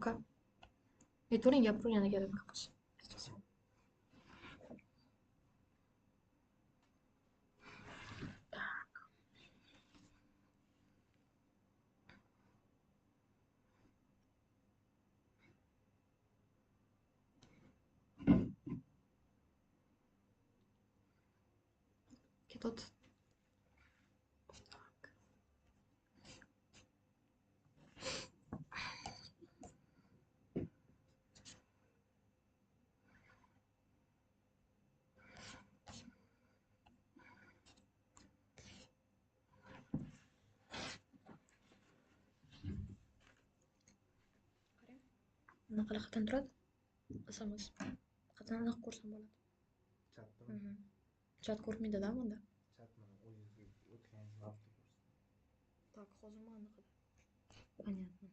Oke. Itu nih nggak perlu yang kita bagus. Kita nakala katandrat asamas katana kurs sama chat курс mida да мында так хозыр мана понятно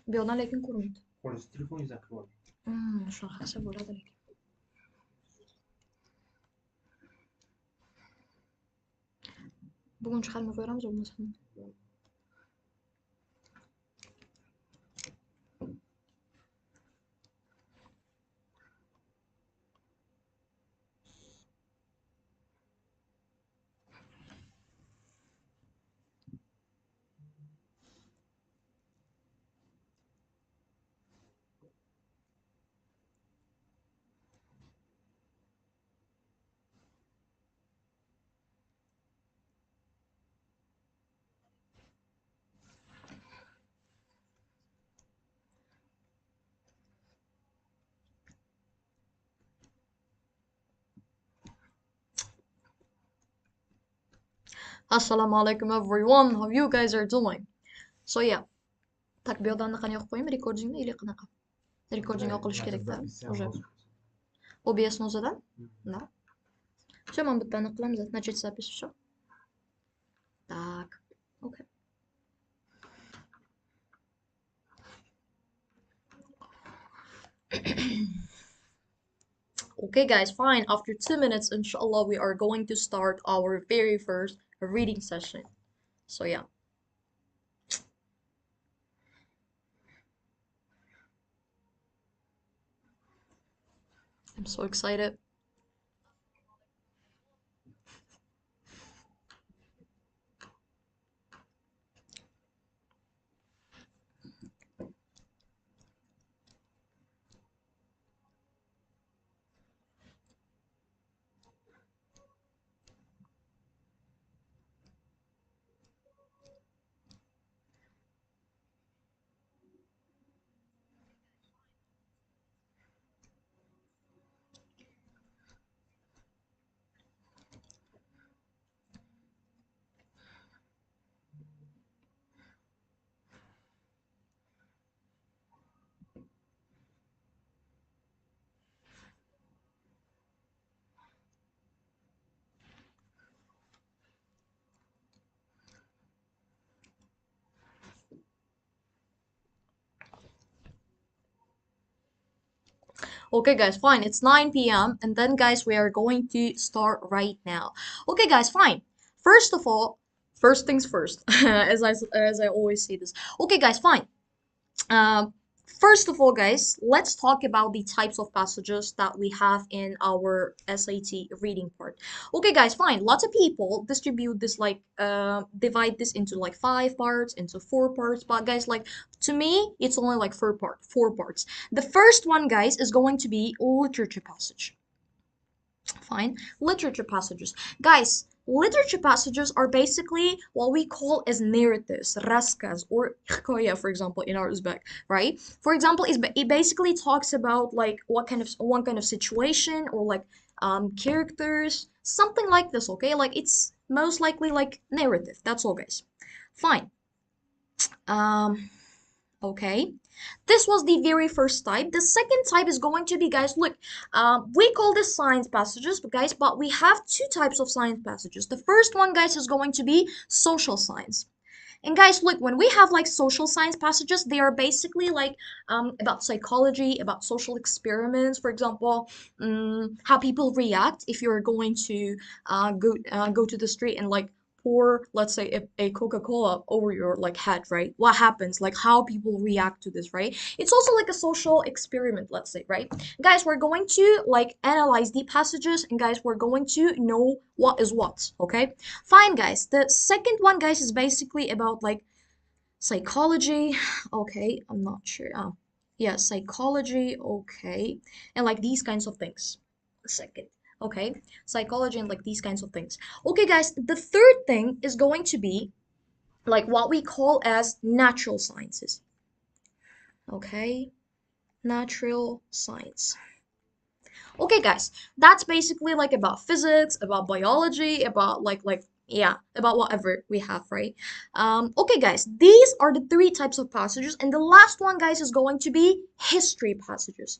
биядан лекин курмайт Колес телефон закрывай. ушунакасы болот экен бүгүн чыгармай коерабыз болбосо Assalamu alaikum everyone, how you guys are doing? So yeah, так биядан кана коюм рекордингни или канака? Рекординг кылыш керек да, уже. OBS нозада? Да. Все, мы будем накладывать, начать запись, все. Так, окей. Okay guys, fine. After 2 minutes, inshallah, we are going to start our very first reading session. So yeah. I'm so excited. Okay guys, fine. It's 9 p.m. and then guys, we are going to start right now. Okay guys, fine. First of all, first things first, as I always say this. Okay guys, fine. First of all, guys, let's talk about the types of passages that we have in our SAT reading part. Okay, guys, fine. Lots of people distribute this like divide this into like 5 parts, into 4 parts, but guys, like to me, it's only like 4 parts. The first one, guys, is going to be literature passage. Fine, literature passages, guys. Literature passages are basically what we call as narratives, raskas, or hikoya, for example, in our Uzbek, right? For example, it basically talks about like one kind of situation or like characters, something like this, okay? Like it's most likely like narrative. That's all, guys. Fine. Okay. This was the very first type. The second type is going to be, guys, look, we call this science passages, guys, but we have 2 types of science passages. The first one, guys, is going to be social science. And guys, look, when we have like social science passages, they are basically like about psychology, about social experiments, for example, how people react if you're going to go to the street and like pour, let's say, a Coca-Cola over your like head, right? What happens? Like how people react to this, right? It's also like a social experiment, let's say, right? Guys, we're going to like analyze the passages, and guys, we're going to know what is what, okay? Fine, guys. The second one, guys, is basically about like psychology. Okay, I'm not sure. Yeah, psychology, okay. And like these kinds of things. A second. Okay, psychology and like these kinds of things. Okay, guys, the third thing is going to be like what we call as natural sciences. Okay, natural science. Okay, guys, that's basically like about physics, about biology, about like yeah, about whatever we have, right? Okay, guys, these are the three types of passages, and the last one, guys, is going to be history passages.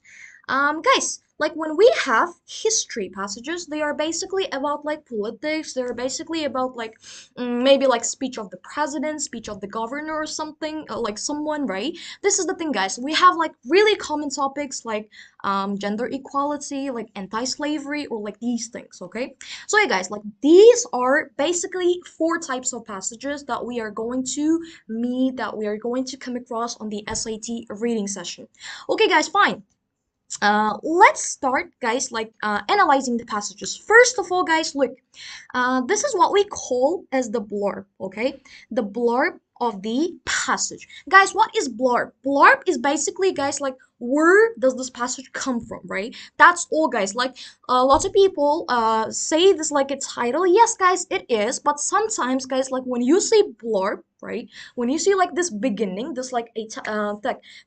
Guys, like when we have history passages, they are basically about like politics. They're basically about like maybe like speech of the president, speech of the governor, or something like someone, right? This is the thing, guys. We have like really common topics like gender equality, like anti-slavery, or like these things, okay? So yeah, guys, like these are basically four types of passages that we are going to meet, that we are going to come across on the SAT reading session. Okay, guys, fine. Let's start, guys, like analyzing the passages. First of all, guys, look, this is what we call as the blurb, okay? The blurb of the passage. Guys, what is blurb? Blurb is basically, guys, like where does this passage come from, right? That's all, guys. Like lots of people say this like a title. Yes, guys, it is. But sometimes, guys, like when you say blurb, right? When you see like this beginning, this like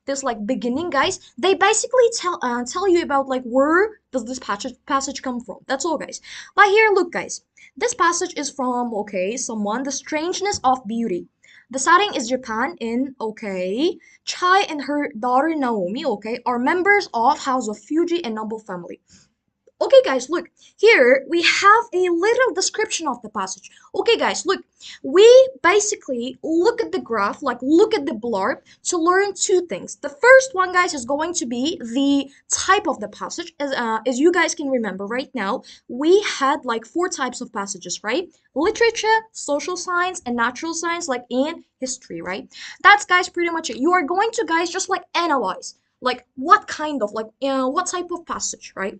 this like beginning, guys, they basically tell you about like where does this passage come from. That's all, guys. But here, look, guys. This passage is from, okay, someone, The Strangeness of Beauty. The setting is Japan in, okay, Chai and her daughter Naomi, okay, are members of House of Fuji and noble family. Okay, guys, look, here we have a little description of the passage. Okay, guys, look, we basically look at the graph, like look at the blurb to learn two things. The first one, guys, is going to be the type of the passage. As you guys can remember right now, we had like four types of passages, right? Literature, social science, and natural science, like in history, right? That's, guys, pretty much it. You are going to, guys, just like analyze, like what kind of, like, what type of passage, right?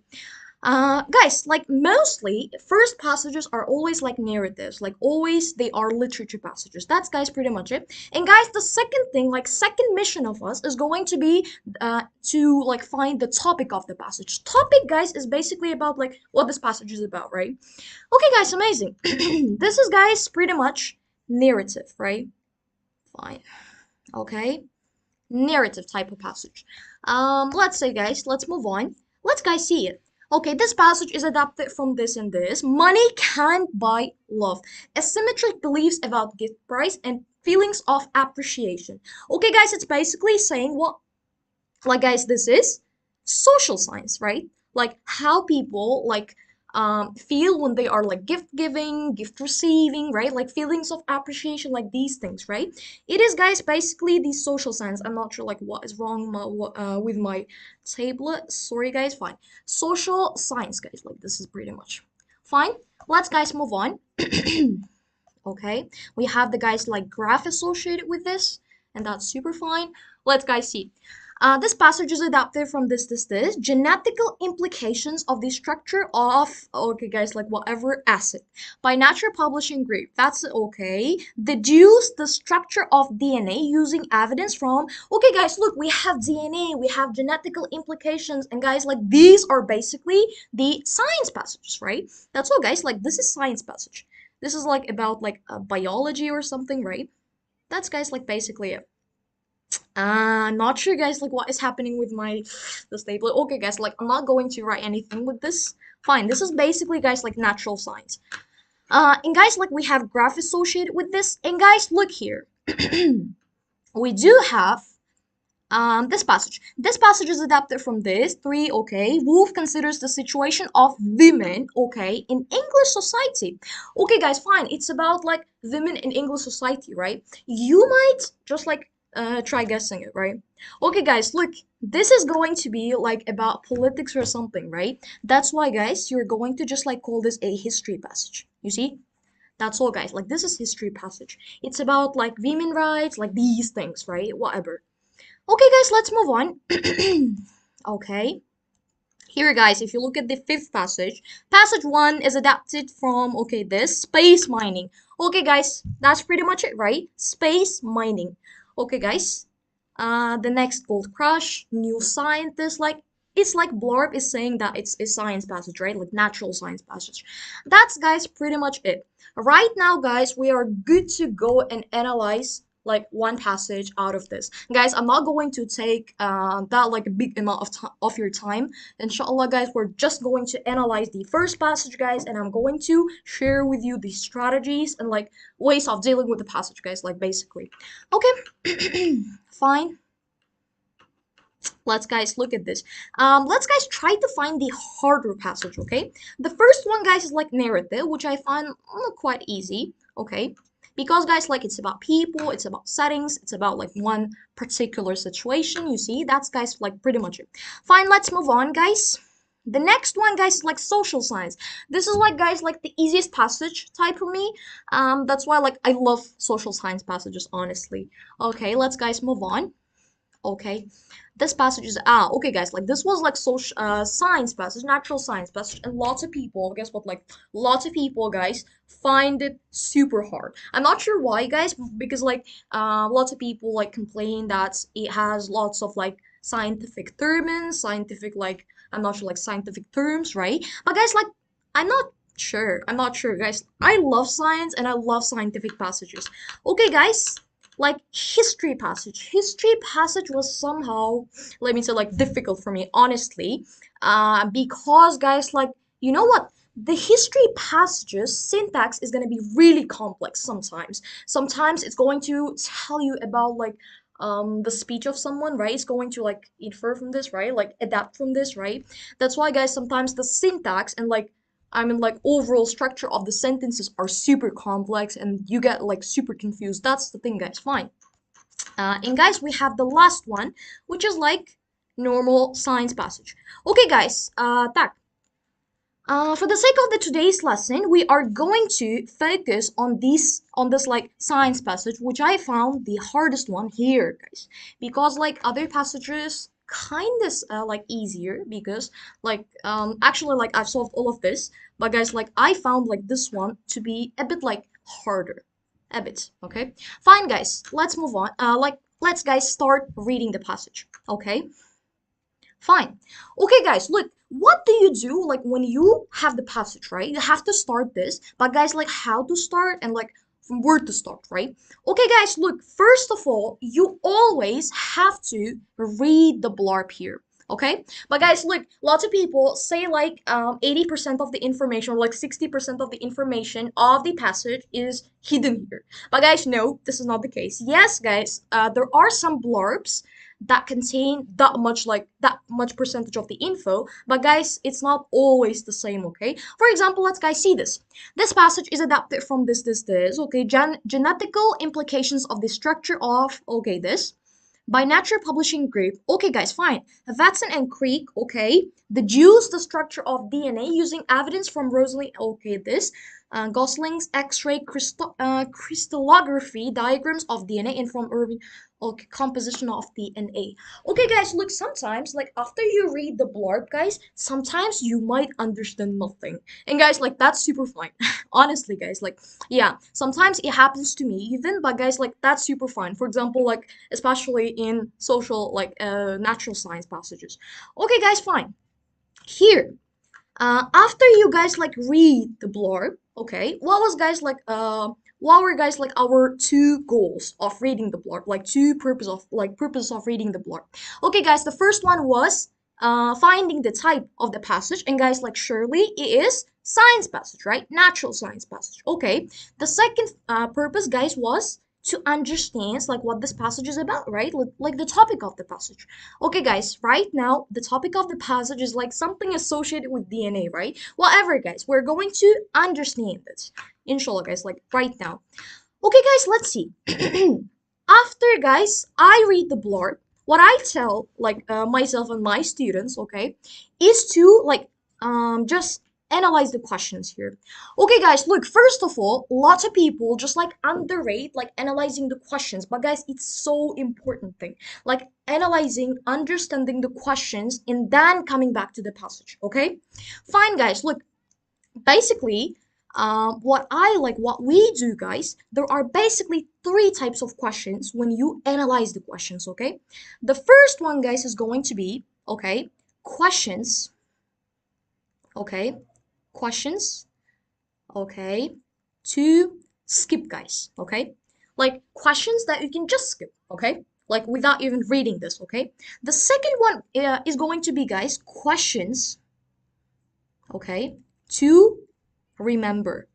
Guys, like mostly first passages are always like narratives, like always they are literature passages. That's, guys, pretty much it. And guys, the second thing, like second mission of us is going to be to like find the topic of the passage. Topic, guys, is basically about like what this passage is about, right? Okay, guys, amazing. This is, guys, pretty much narrative, right? Fine. Okay. Narrative type of passage. Let's say, guys, let's move on. Let's, guys, see it. Okay, this passage is adapted from this and this. Money can't buy love. Asymmetric beliefs about gift price and feelings of appreciation. Okay, guys, it's basically saying what, like, guys, this is social science, right? Like how people like feel when they are like gift giving, gift receiving, right? Like feelings of appreciation, like these things, right? It is, guys, basically the social science. I'm not sure like what is wrong with my tablet. Sorry, guys. Fine. Social science, guys. Like this is pretty much fine. Let's, guys, move on. Okay, we have the, guys, like graph associated with this, and that's super fine. Let's, guys, see. This passage is adapted from this. Genetical implications of the structure of, okay, guys, like whatever acid by Nature Publishing Group. That's okay. Deduce the structure of DNA using evidence from, okay, guys, look, we have DNA, we have genetical implications, and, guys, like these are basically the science passages, right? That's all, guys, like this is science passage. This is like about like biology or something, right? That's, guys, like basically it. Not sure, guys, like what is happening with my the stapler. Okay, guys, like I'm not going to write anything with this. Fine, this is basically, guys, like natural science. And, guys, like we have graph associated with this. And, guys, look here. We do have this passage. This passage is adapted from this. 3, okay. Wolf considers the situation of women, okay, in English society. Okay, guys, fine. It's about like women in English society, right? You might just like try guessing it, right? Okay, guys, look, this is going to be like about politics or something, right? That's why, guys, you're going to just like call this a history passage. You see? That's all, guys. Like, this is history passage. It's about like women rights, like these things, right? Whatever. Okay, guys, let's move on. Okay. Here, guys, if you look at the fifth passage, passage one is adapted from, okay, this space mining. Okay, guys, that's pretty much it, right? Space mining. Okay, guys. The next gold crush, new scientist, like it's like Blurb is saying that it's a science passage, right? Like natural science passage. That's guys pretty much it. Right now, guys, we are good to go and analyze like one passage out of this. Guys, I'm not going to take that like a big amount of your time. Inshallah, guys, we're just going to analyze the first passage, guys, and I'm going to share with you the strategies and like ways of dealing with the passage, guys, like basically. Okay. Fine. Let's guys look at this. Let's guys try to find the harder passage, okay? The first one, guys, is like narrative, which I find quite easy, okay? Because guys, like it's about people, it's about settings, it's about like one particular situation, you see? That's guys like pretty much it. Fine, let's move on, guys. The next one, guys, is like social science. This is like guys like the easiest passage type for me. That's why like I love social science passages, honestly. Okay, let's guys move on. Okay, this passage is okay, guys, like this was like social science passage, natural science passage, and lots of people, guess what, like lots of people, guys, find it super hard. I'm not sure why, guys, because like lots of people like complain that it has lots of like scientific terms, scientific like I'm not sure like scientific terms, right? But guys, like I'm not sure, guys. I love science and I love scientific passages. Okay, guys, like history passage was somehow, let me say, like difficult for me, honestly, because guys, like, you know what, the history passages syntax is going to be really complex. Sometimes it's going to tell you about like the speech of someone, right? It's going to like infer from this, right? Like adapt from this, right? That's why, guys, sometimes the syntax and like I mean, like overall structure of the sentences are super complex and you get like super confused. That's the thing, guys. Fine. And guys, we have the last one, which is like normal science passage. Okay, guys. For the sake of the today's lesson, we are going to focus on this like science passage, which I found the hardest one here, guys, because like other passages kind of like easier because like actually like I've solved all of this, but guys, like I found like this one to be a bit like harder, a bit. Okay, fine, guys. Let's move on. Like let's guys start reading the passage. Okay. Fine. Okay, guys, look, what do you do like when you have the passage, right? You have to start this, but guys, like how to start and like from where to start, right? Okay, guys, look, first of all, you always have to read the blurb here. Okay, but guys, look, lots of people say like 80% of the information or like 60% of the information of the passage is hidden here. But guys, no, this is not the case. Yes, guys, there are some blurbs that contain that much percentage of the info, but guys, it's not always the same. Okay, for example, let's guys see this passage is adapted from this, okay, genetical implications of the structure of, okay, this by Nature Publishing Group. Okay, guys, fine. Watson and Crick, okay, deduce the structure of DNA using evidence from Rosalind, okay, this Gosling's X-ray crystallography diagrams of DNA and from Irving, okay, composition of DNA. Okay, guys, look, sometimes, like, after you read the blurb, guys, sometimes you might understand nothing. And, guys, like, that's super fine. Honestly, guys, like, yeah, sometimes it happens to me even, but, guys, like, that's super fine. For example, like, especially in social, like, natural science passages. Okay, guys, fine. Here, after you guys like read the blurb, okay, what were guys like our two goals of reading the blurb, like two purpose of reading the blurb. Okay, guys, the first one was finding the type of the passage, and guys, like surely it is science passage, right? Natural science passage. Okay, the second purpose, guys, was to understand like what this passage is about, right? Like the topic of the passage. Okay, guys, right now the topic of the passage is like something associated with DNA, right? Whatever, guys, we're going to understand this, inshallah, guys, like right now. Okay, guys, let's see. After, guys, I read the blurb, what I tell like myself and my students, okay, is to like just analyze the questions here. Okay, guys, look, first of all, lots of people just like underrate like analyzing the questions, but guys, it's so important thing. Like analyzing, understanding the questions, and then coming back to the passage, okay? Fine, guys, look, basically, what we do, guys, there are basically three types of questions when you analyze the questions, okay? The first one, guys, is going to be, okay, questions, okay, questions, okay, to skip, guys, okay? Like questions that you can just skip, okay? Like without even reading this, okay? The second one is going to be, guys, questions, okay, to remember,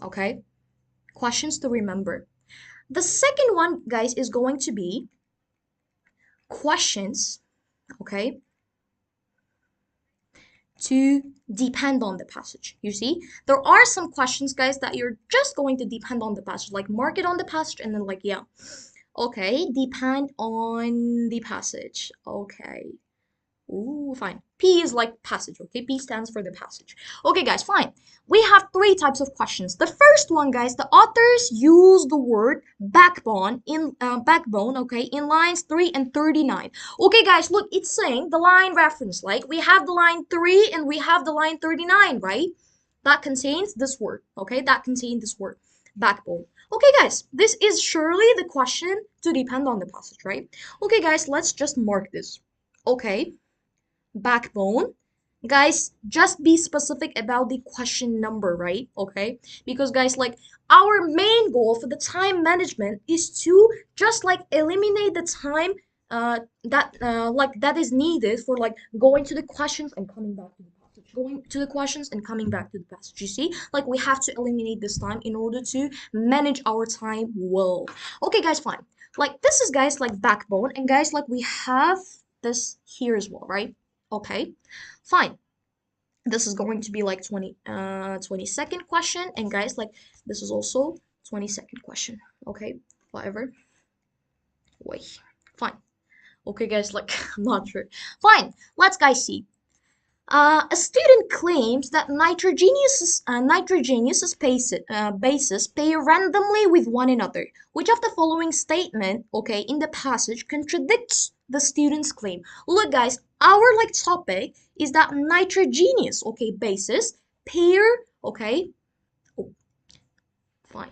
okay? Questions to remember. The second one, guys, is going to be questions, okay, to depend on the passage. You see, there are some questions, guys, that you're just going to depend on the passage, like mark it on the passage and then like, yeah, okay, depend on the passage, okay. Ooh, fine. P is like passage, okay? P stands for the passage. Okay, guys, fine. We have three types of questions. The first one, guys, the authors use the word backbone, okay, in lines 3 and 39. Okay, guys, look, it's saying the line reference, like we have the line 3 and we have the line 39, right? That contains this word, okay? That contains this word, backbone. Okay, guys, this is surely the question to depend on the passage, right? Okay, guys, let's just mark this. Okay, backbone. Guys, just be specific about the question number, right? Okay, because guys, like our main goal for the time management is to just like eliminate the time that is needed for like going to the questions and coming back to the passage, going to the questions and coming back to the passage. You see, like we have to eliminate this time in order to manage our time well. Okay, guys, fine. Like this is, guys, like backbone, and guys, like we have this here as well, right? Okay, fine. This is going to be like 22nd question, and guys, like this is also 22nd question. Okay, whatever. Wait, fine. Okay, guys, like I'm not sure. Fine, let's guys see. A student claims that nitrogenous bases pair randomly with one another. Which of the following statement, okay, in the passage contradicts the student's claim? Look, guys, our like topic is that nitrogenous, okay, bases pair, okay, oh, fine.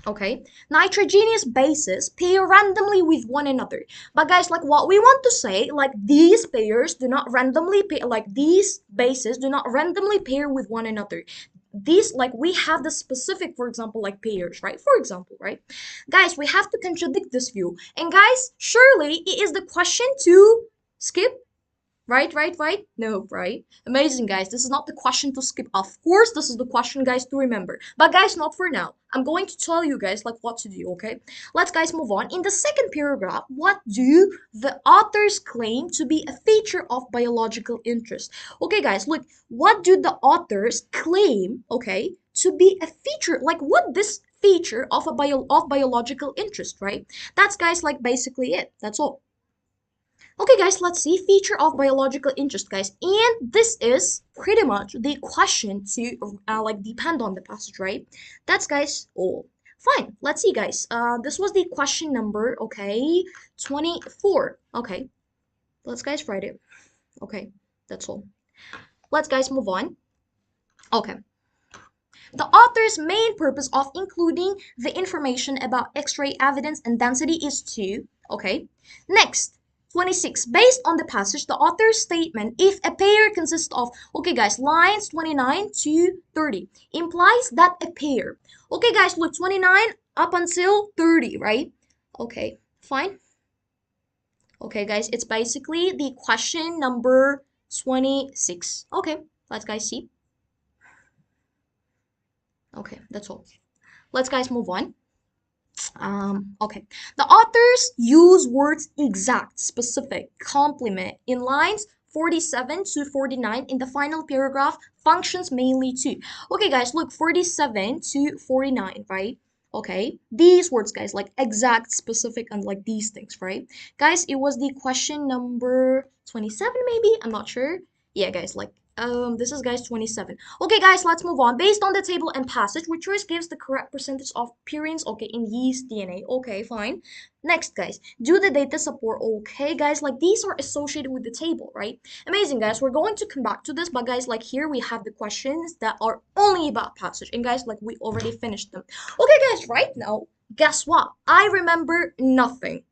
Okay, nitrogenous bases pair randomly with one another. But guys, like what we want to say, like these pairs do not randomly pair, like these bases do not randomly pair with one another. These, like we have the specific, for example, like pairs, right? For example, right? Guys, we have to contradict this view. And guys, surely it is the question to skip. Right? No, right? Amazing, guys. This is not the question to skip. Of course, this is the question, guys, to remember. But, guys, not for now. I'm going to tell you, guys, like what to do, okay? Let's, guys, move on. In the second paragraph, what do the authors claim to be a feature of biological interest? Okay, guys, look, what do the authors claim, okay, to be a feature? Like, what this feature of biological interest, right? That's, guys, like basically it. That's all. Okay, guys, let's see. Feature of biological interest, guys. And this is pretty much the question to like depend on the passage, right? That's, guys, all. Fine. Let's see, guys. This was the question number, okay, 24. Okay. Let's, guys, write it. Okay. That's all. Let's, guys, move on. Okay. The author's main purpose of including the information about X-ray evidence and density is to, okay. Next, 26. Based on the passage, the author's statement, if a pair consists of, okay, guys, lines 29 to 30, implies that a pair. Okay, guys, look, 29 up until 30, right? Okay, fine. Okay, guys, it's basically the question number 26. Okay, let's, guys, see. Okay, that's all. Let's, guys, move on. Okay. The authors use words exact, specific, complement in lines 47 to 49 in the final paragraph, functions mainly to. Okay, guys, look, 47 to 49, right? Okay, these words, guys, like exact, specific, and like these things, right? Guys, it was the question number 27, maybe? I'm not sure. Yeah, guys, like This is guys 27. Okay, guys, let's move on. Based on the table and passage, which choice gives the correct percentage of purines? Okay, in yeast DNA. Okay, fine. Next, guys, do the data support? Okay, guys, like these are associated with the table, right? Amazing, guys. We're going to come back to this, but guys, like here we have the questions that are only about passage, and guys, like we already finished them. Okay, guys, right now, guess what? I remember nothing.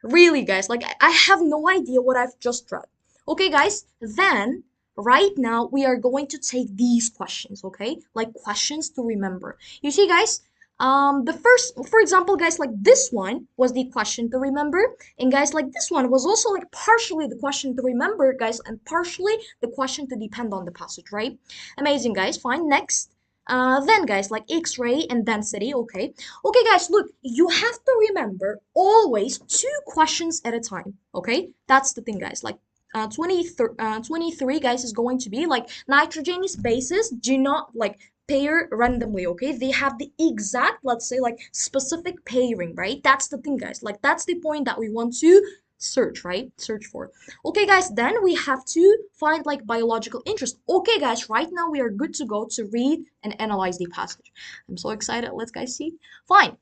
Really, guys, like I have no idea what I've just read. Okay, guys, then right now we are going to take these questions, okay? Like questions to remember. You see, guys, the first, for example, guys, like this one was the question to remember, and guys, like this one was also like partially the question to remember, guys, and partially the question to depend on the passage, right? Amazing, guys. Fine. Next. Then guys, like X-ray and density, okay. Okay, guys, look, you have to remember always two questions at a time, okay? That's the thing, guys. Like 23 guys is going to be like nitrogenous bases do not like pair randomly, okay? They have the exact, let's say, like specific pairing, right? That's the thing, guys. Like that's the point that we want to search, right? Search for. Okay, guys, then we have to find like biological interest. Okay, guys, right now we are good to go to read and analyze the passage. I'm so excited. Let's guys see. Fine.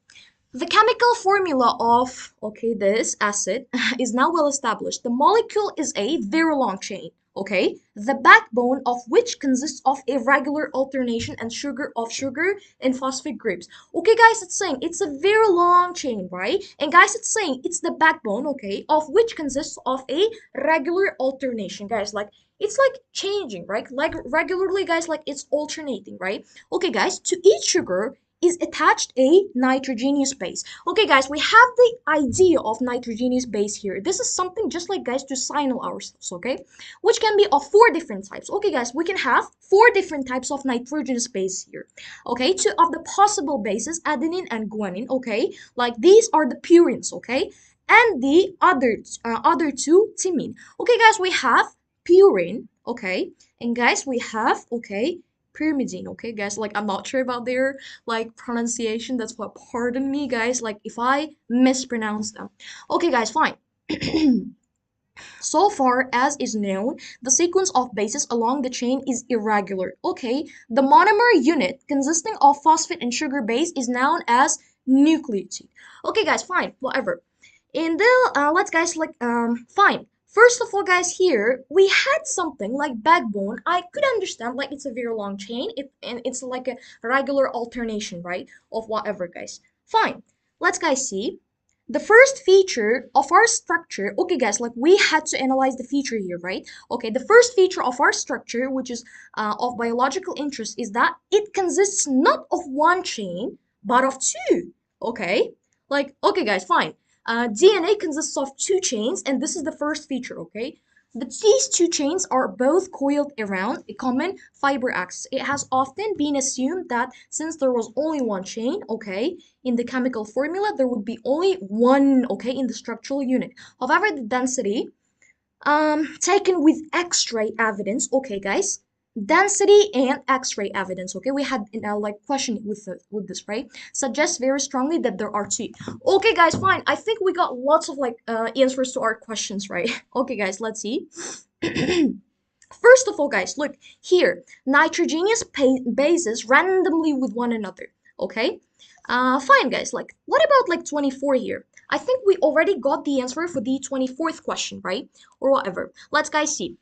The chemical formula of, okay, this acid is now well established. The molecule is a very long chain, okay? The backbone of which consists of a regular alternation and sugar and phosphate groups. Okay, guys, it's saying it's a very long chain, right? And guys, it's saying it's the backbone, okay, of which consists of a regular alternation, guys. Like it's like changing, right? Like regularly, guys, like it's alternating, right? Okay, guys, to each sugar is attached a nitrogenous base. Okay, guys, we have the idea of nitrogenous base here. This is something just like, guys, to signal ourselves, okay? Which can be of four different types. Okay, guys, we can have four different types of nitrogenous base here. Okay, two of the possible bases, adenine and guanine, okay? Like these are the purines, okay? And the other two, thymine. Okay, guys, we have purine, okay? And guys, we have, okay, pyrimidine, okay, guys? Like, I'm not sure about their, like, pronunciation. That's why, pardon me, guys, like, if I mispronounce them. Okay, guys, fine. So far as is known, the sequence of bases along the chain is irregular. Okay, the monomer unit consisting of phosphate and sugar base is known as nucleotide. Okay, guys, fine, whatever. In the let's guys like fine. First of all, guys, here we had something like backbone. I could understand like it's a very long chain. And it's like a regular alternation, right? Of whatever, guys. Fine. Let's guys see. The first feature of our structure, okay, guys, like we had to analyze the feature here, right? Okay, the first feature of our structure, which is of biological interest, is that it consists not of one chain, but of two. Okay, like, okay, guys, fine. DNA consists of two chains, and this is the first feature, okay? But these two chains are both coiled around a common fiber axis. It has often been assumed that since there was only one chain, okay, in the chemical formula, there would be only one, okay, in the structural unit. However, the density, taken with X-ray evidence, okay, guys, density and X-ray evidence, okay, we had in a like question with this, right, suggests very strongly that there are two. Okay, guys, fine. I think we got lots of like answers to our questions, right? Okay, guys, let's see. First of all, guys, look here, nitrogenous bases randomly with one another, okay? Fine, guys, like what about like 24 here? I think we already got the answer for the 24th question, right? Or whatever. Let's guys see.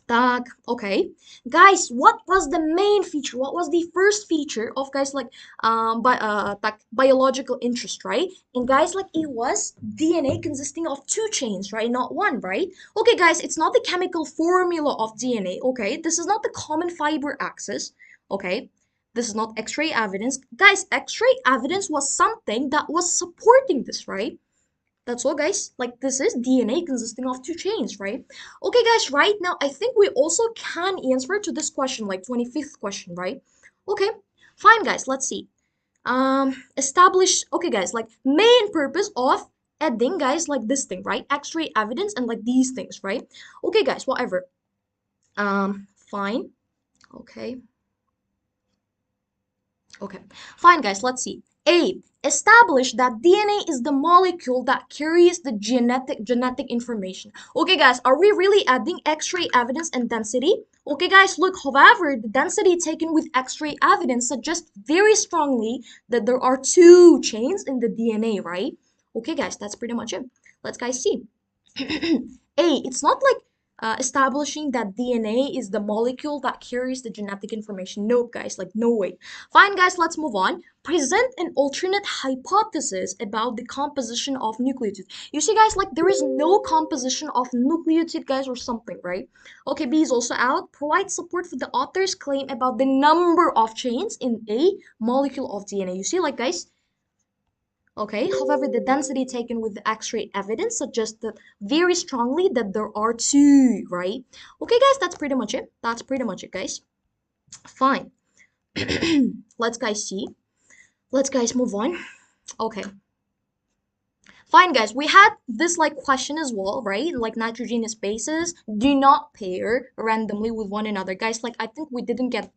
Tag. Okay, guys, what was the main feature? What was the first feature of guys like biological interest, right? And guys, like it was DNA consisting of two chains, right? Not one, right? Okay, guys, it's not the chemical formula of DNA. Okay, this is not the common fiber axis. Okay, this is not X-ray evidence, guys. X-ray evidence was something that was supporting this, right? That's all, guys. Like, this is DNA consisting of two chains, right? Okay, guys, right now, I think we also can answer to this question, like 25th question, right? Okay, fine, guys, let's see. Establish, okay, guys, like, main purpose of adding, guys, like this thing, right? X-ray evidence and, like, these things, right? Okay, guys, whatever. Fine. Okay. Okay, fine, guys, let's see. A, establish that DNA is the molecule that carries the genetic information. Okay, guys, are we really adding X-ray evidence and density? Okay, guys, look, however, the density taken with X-ray evidence suggests very strongly that there are two chains in the DNA, right? Okay, guys, that's pretty much it. Let's guys see. It's not like establishing that DNA is the molecule that carries the genetic information. Nope, guys, like no way. Fine, guys, let's move on. Present an alternate hypothesis about the composition of nucleotides. You see, guys, like there is no composition of nucleotide, guys, or something, right? Okay, B is also out. Provide support for the author's claim about the number of chains in a molecule of DNA. You see, like, guys, okay, however, the density taken with the X-ray evidence suggests that very strongly that there are two, right? Okay, guys, that's pretty much it. That's pretty much it, guys. Fine. Let's guys see. Let's guys move on. Okay. Fine, guys. We had this like question as well, right? Like nitrogenous bases do not pair randomly with one another, guys. Like I think we didn't get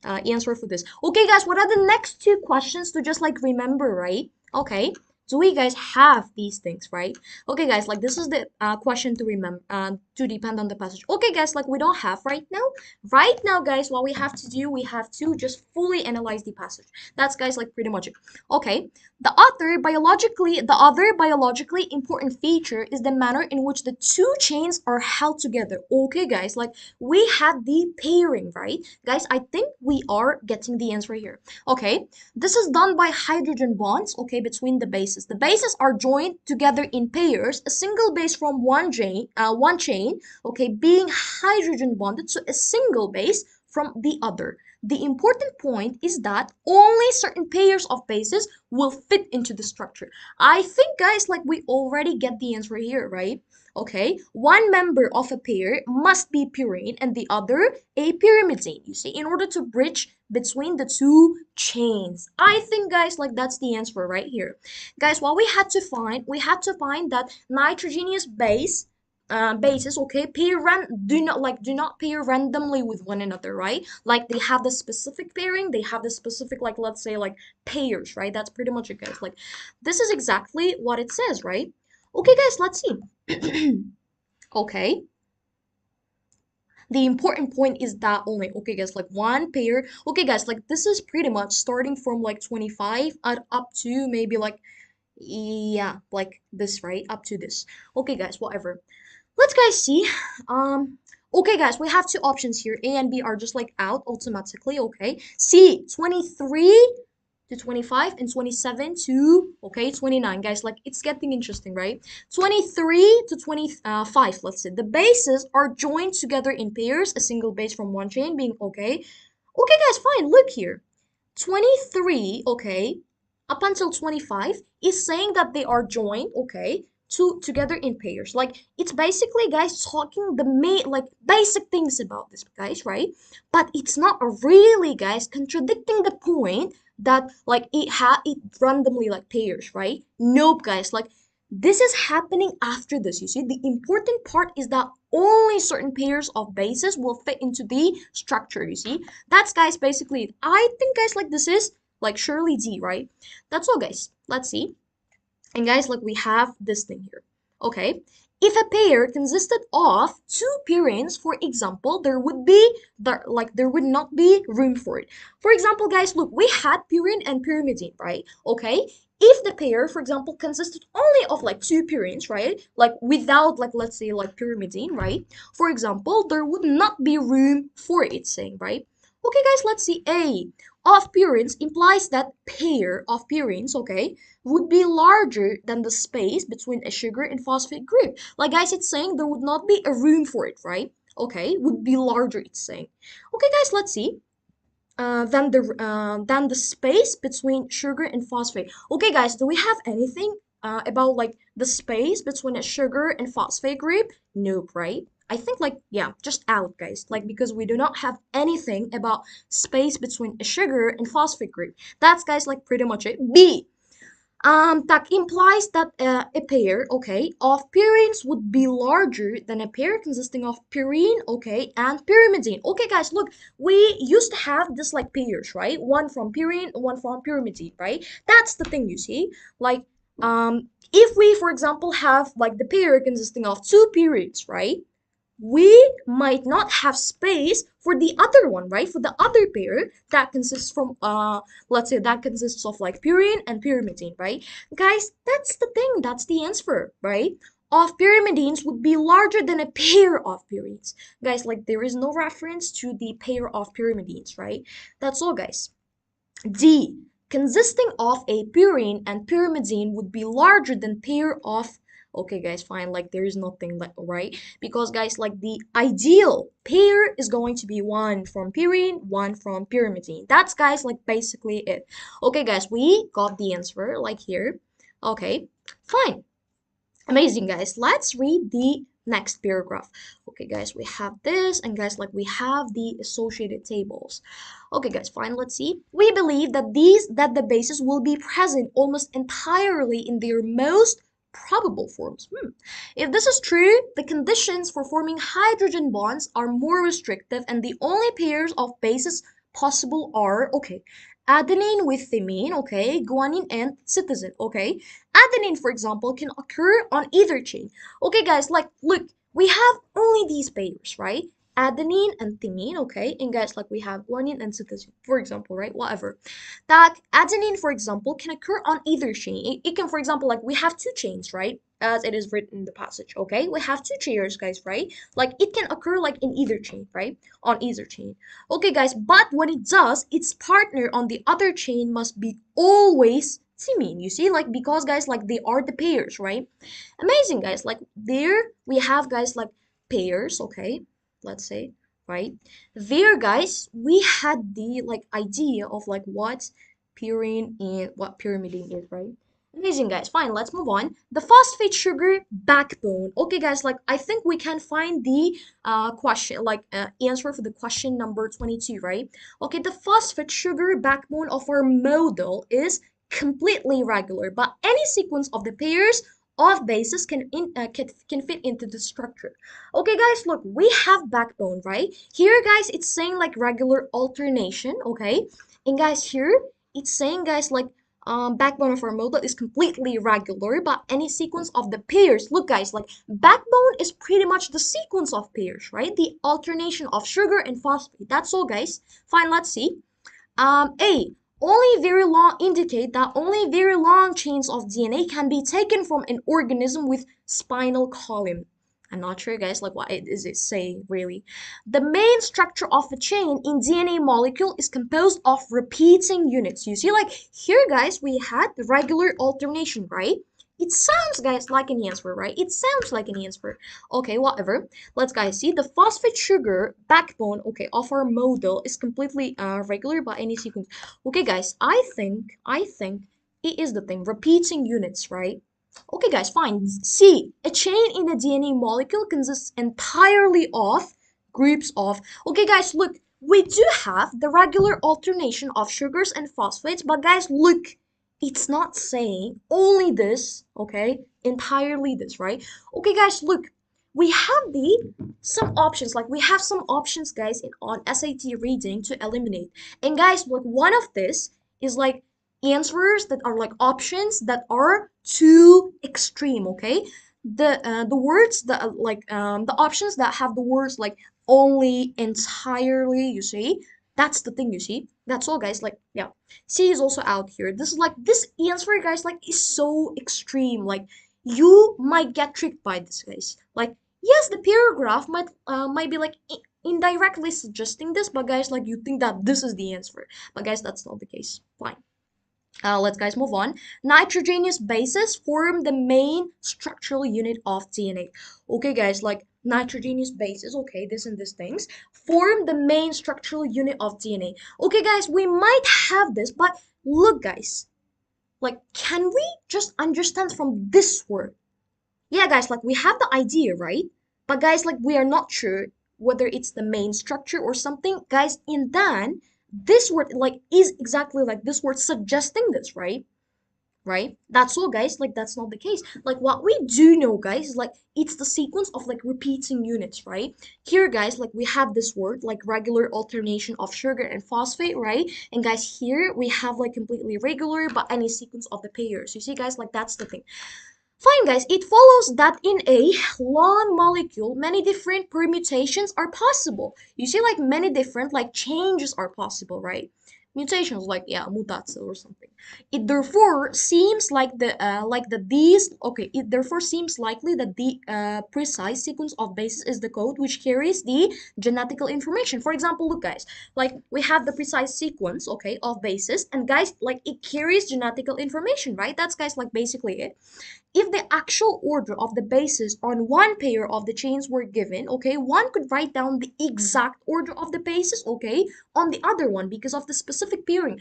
answer for this. Okay, guys. What are the next two questions to just like remember, right? Okay. Do we guys have these things, right? Okay, guys. Like this is the question to remember, to depend on the passage. Okay, guys. Like we don't have right now. Right now, guys. What we have to do, we have to just fully analyze the passage. That's guys like pretty much it. Okay. The other biologically important feature is the manner in which the two chains are held together. Okay, guys, like we had the pairing, right? Guys, I think we are getting the answer here. Okay, this is done by hydrogen bonds, okay, between the bases. The bases are joined together in pairs, a single base from one chain, okay, being hydrogen bonded to a single base from the other. The important point is that only certain pairs of bases will fit into the structure. I think, guys, like we already get the answer here, right? Okay, one member of a pair must be purine and the other a pyrimidine, you see, in order to bridge between the two chains. I think, guys, like that's the answer right here. Guys, what we had to find that nitrogenous bases, okay, do not pair randomly with one another, right? Like they have the specific pairing, they have the specific like let's say like pairs, right? That's pretty much it, guys. Like this is exactly what it says, right? Okay, guys, let's see. Okay, the important point is that only, okay, guys, like one pair. Okay, guys, like this is pretty much starting from like 25 up to maybe like, yeah, like this, right? Up to this. Okay, guys, whatever. Let's guys see. Um, okay, guys, we have two options here. A and B are just like out automatically. Okay. C, 23 to 25 and 27 to, okay, 29. Guys, like it's getting interesting, right? 23 to 25, let's say. The bases are joined together in pairs, a single base from one chain being, okay. Okay, guys, fine. Look here. 23, okay, up until 25 is saying that they are joined, okay, together in pairs. Like it's basically, guys, talking the main like basic things about this, guys, right? But it's not really, guys, contradicting the point that like it randomly like pairs, right? Nope, guys, like this is happening after this. You see, the important part is that only certain pairs of bases will fit into the structure. You see, that's guys basically it. I think, guys, like this is like surely D, right? That's all, guys. Let's see. And guys, like we have this thing here. Okay. If a pair consisted of two purines, for example, there would not be room for it. For example, guys, look, we had purine and pyrimidine, right? Okay. If the pair, for example, consisted only of like two purines, right? Like without like let's say like pyrimidine, right? For example, there would not be room for it, saying, right? Okay, guys, let's see. A of purines implies that pair of purines, okay, would be larger than the space between a sugar and phosphate group. Like guys, it's saying there would not be a room for it, right? Okay, would be larger, it's saying. Okay, guys, let's see. Than the space between sugar and phosphate. Okay, guys, do we have anything about like the space between a sugar and phosphate group? Nope, right? I think like yeah, just out, guys. Like because we do not have anything about space between a sugar and phosphate group. That's guys like pretty much it. B. That implies that a pair, okay, of purines would be larger than a pair consisting of purine, okay, and pyrimidine. Okay, guys, look, we used to have this like pairs, right? One from purine, one from pyrimidine, right? That's the thing, you see. Like, if we, for example, have like the pair consisting of two purines, right? we might not have space for the other one, right? For the other pair that consists from let's say that consists of like purine and pyrimidine, right? Guys, that's the thing, that's the answer, right? Of pyrimidines would be larger than a pair of purines. Guys, like there is no reference to the pair of pyrimidines, right? That's all, guys. D. Consisting of a purine and pyrimidine would be larger than pair of. Okay, guys, fine. Like there is nothing like right because guys, like the ideal pair is going to be one from purine, one from pyrimidine. That's guys like basically it. Okay, guys, we got the answer like here. Okay, fine. Amazing, guys. Let's read the next paragraph. Okay, guys, we have this, and guys, like we have the associated tables. Okay, guys, fine. Let's see. We believe that the bases will be present almost entirely in their most probable forms. If this is true, the conditions for forming hydrogen bonds are more restrictive, and the only pairs of bases possible are okay, adenine with thymine, okay, guanine and cytosine, okay. Adenine, for example, can occur on either chain. Okay, guys, like, look, we have only these pairs, right? Adenine and thymine, okay? And guys, like, we have guanine and cytosine, for example, right? Whatever. That adenine, for example, can occur on either chain. It can, for example, like, we have two chains, right? As it is written in the passage, okay? We have two chairs, guys, right? Like, it can occur, like, in either chain, right? On either chain. Okay, guys, but when it does, its partner on the other chain must be always thymine. You see, like because guys, like they are the pairs, right? Amazing, guys. Like there we have guys like pairs, okay? Let's say, right? There, guys, we had the like idea of like what purine and what pyrimidine is, right? Amazing, guys. Fine, let's move on. The phosphate sugar backbone. Okay, guys, like I think we can find the question, like answer for the question number 22, right? Okay, the phosphate sugar backbone of our model is completely regular, but any sequence of the pairs of bases can fit into the structure. Okay, guys, look, we have backbone, right? Here, guys, it's saying like regular alternation, okay? And guys, here it's saying, guys, like backbone of our model is completely regular, but any sequence of the pairs. Look, guys, like backbone is pretty much the sequence of pairs, right? The alternation of sugar and phosphate. That's all, guys. Fine, let's see. A. Only very long indicate that only very long chains of DNA can be taken from an organism with spinal column. I'm not sure, guys, like what it is it saying really. The main structure of a chain in DNA molecule is composed of repeating units. You see, like here, guys, we had the regular alternation, right? It sounds, guys, like an answer, right? It sounds like an answer. Okay, whatever. Let's, guys, see the phosphate sugar backbone, okay, of our model is completely regular by any sequence. Okay, guys, I think it is the thing, repeating units, right? Okay, guys, fine. C, a chain in a DNA molecule consists entirely of groups of. Okay, guys, look, we do have the regular alternation of sugars and phosphates, but guys, look, it's not saying only this, okay? Entirely this, right? Okay, guys, look, we have the some options, like we have some options, guys, on SAT reading to eliminate. And guys, look, one of this is like answers that are like options that are too extreme, okay? The words that the options that have the words like only, entirely, you see, that's the thing, you see. That's all, guys. Like, yeah, C is also out here. This is like this answer, guys, like is so extreme. Like you might get tricked by this, guys. Like yes, the paragraph might be like indirectly suggesting this, but guys, like you think that this is the answer, but guys, that's not the case. Fine. Let's guys move on. Nitrogenous bases form the main structural unit of DNA. Okay, guys, like nitrogenous bases, okay, this and this things form the main structural unit of DNA. Okay, guys, we might have this, but look, guys, like, can we just understand from this word? Yeah, guys, like we have the idea, right? But guys, like we are not sure whether it's the main structure or something. Guys, in then this word like is exactly like this word suggesting this, right? Right? That's all, guys. Like that's not the case. Like what we do know, guys, is like it's the sequence of like repeating units, right? Here, guys, like we have this word like regular alternation of sugar and phosphate, right? And guys, here we have like completely regular, but any sequence of the pairs. You see, guys, like that's the thing. Fine, guys, it follows that in a long molecule, many different permutations are possible. You see, like many different like changes are possible, right? Mutations, like yeah, mutatio or something. It therefore seems like the these okay. It therefore seems likely that the precise sequence of bases is the code which carries the genetical information. For example, look, guys, like we have the precise sequence, okay, of bases, and guys, like it carries genetical information, right? That's guys like basically it. If the actual order of the bases on one pair of the chains were given, okay, one could write down the exact order of the bases, okay, on the other one because of the specific pairing.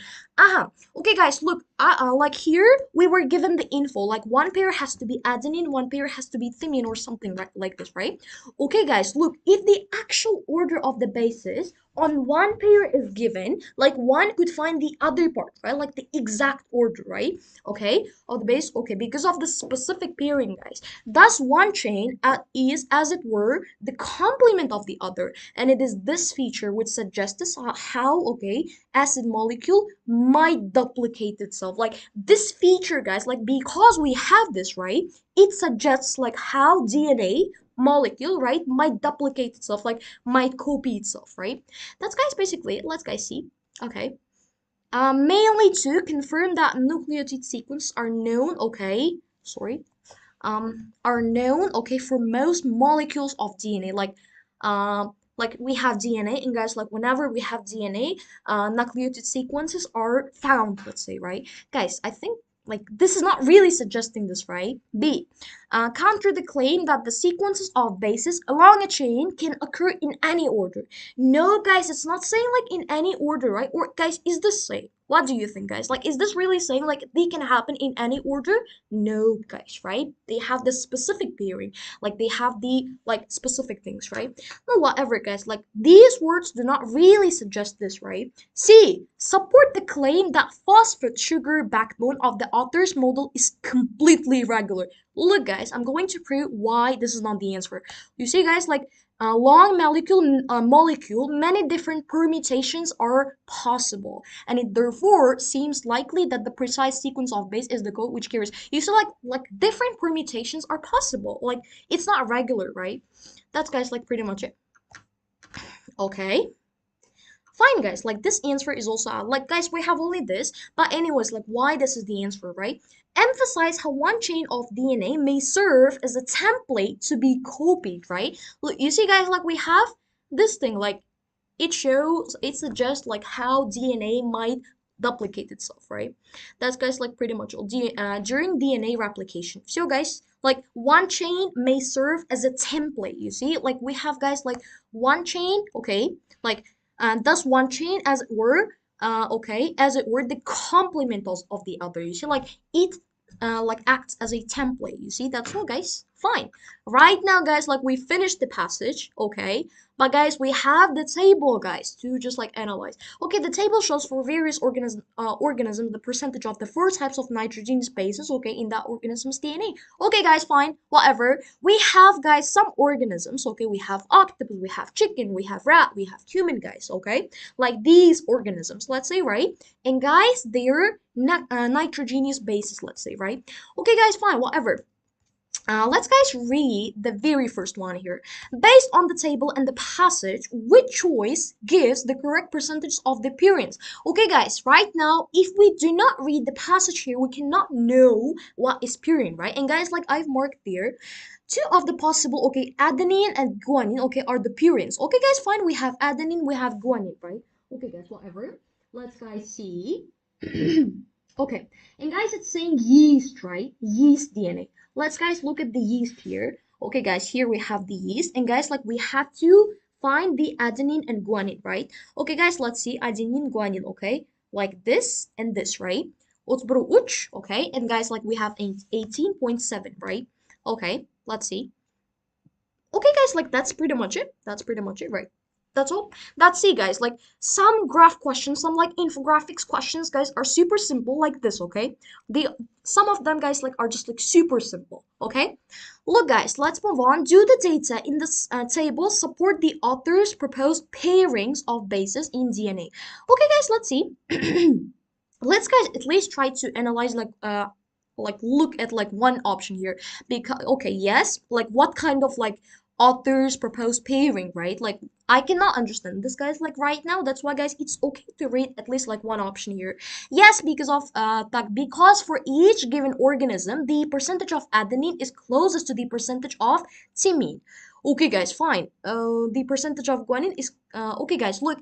Okay, guys, look, like here we were given the info, like one pair has to be adenine, one pair has to be thymine or something right, like this, right? Okay, guys, look, if the actual order of the bases on one pair is given, like one could find the other part, right? Like the exact order, right? Okay, of the base, okay, because of the specific pairing, guys. Thus, one chain is, as it were, the complement of the other, and it is this feature which suggests us how, okay, acid molecule might duplicate itself. Like this feature, guys, like because we have this, right, it suggests like how DNA molecule, right, might duplicate itself, like might copy itself, right? That's guys basically it. Let's guys see. Okay. Mainly to confirm that nucleotide sequences are known, okay, sorry, are known, okay, for most molecules of DNA. Like we have DNA, and guys, like whenever we have DNA, nucleotide sequences are found, let's say, right? Guys, I think like this is not really suggesting this, right? B, counter the claim that the sequences of bases along a chain can occur in any order. No, guys, it's not saying like in any order, right? Or guys, is this saying? What do you think, guys? Like, is this really saying like they can happen in any order? No, guys, right? They have the specific pairing, like they have the like specific things, right? No, whatever, guys. Like these words do not really suggest this, right? C, support the claim that phosphate sugar backbone of the author's model is completely regular. Look, guys, I'm going to prove why this is not the answer. You see, guys, like a long molecule, many different permutations are possible, and it therefore seems likely that the precise sequence of base is the code which carries. You see, like different permutations are possible. Like it's not regular, right? That's guys like pretty much it. Okay. Fine, guys, like this answer is also out. Like, guys, we have only this, but anyways, like why this is the answer, right? Emphasize how one chain of DNA may serve as a template to be copied, right? Look, you see, guys, like we have this thing, like it suggests like how DNA might duplicate itself, right? That's guys like pretty much all. During DNA replication. So guys, like one chain may serve as a template. You see, like we have guys like one chain, okay, like thus one chain as it were, okay, as it were the complement of the other. You see, like it like acts as a template. You see, that's all, guys. Fine. Right now, guys, like we finished the passage, okay, but guys, we have the table, guys, to just like analyze. Okay, the table shows for various organisms the percentage of the four types of nitrogenous bases, okay, in that organism's DNA. Okay, guys, fine, whatever. We have, guys, some organisms, okay, we have octopus, we have chicken, we have rat, we have human, guys, okay, like these organisms, let's say, right? And guys, they're nitrogenous bases, let's say, right? Okay, guys, fine, whatever. Let's guys read the very first one here. Based on the table and the passage, which choice gives the correct percentage of the appearance? Okay, guys, right now, if we do not read the passage here, we cannot know what is purine, right? And guys, like I've marked there, two of the possible, okay, adenine and guanine, okay, are the purines. Okay, guys, fine, we have adenine, we have guanine, right? Okay, guys, whatever. Let's guys see. Okay, and guys, it's saying yeast, right? Yeast DNA. Let's guys look at the yeast here. Okay, guys, here we have the yeast, and guys, like we have to find the adenine and guanine, right? Okay, guys, let's see adenine, guanine, okay? Like this and this, right? Uch, okay? And guys, like we have 18.7, right? Okay, let's see. Okay, guys, like that's pretty much it. That's pretty much it, right? That's all. That's it, guys. Like some graph questions, some like infographics questions, guys, are super simple like this, okay? The some of them, guys, like are just like super simple, okay? Look, guys, let's move on. Do the data in this table support the author's proposed pairings of bases in DNA? Okay, guys, let's see. Let's guys at least try to analyze like like look at like one option here. Because okay, yes, like what kind of like authors propose pairing, right? Like I cannot understand this, guys, like right now. That's why, guys, it's okay to read at least like one option here. Yes, because of because for each given organism, the percentage of adenine is closest to the percentage of thymine. Okay, guys, fine. The percentage of guanine is okay, guys. Look,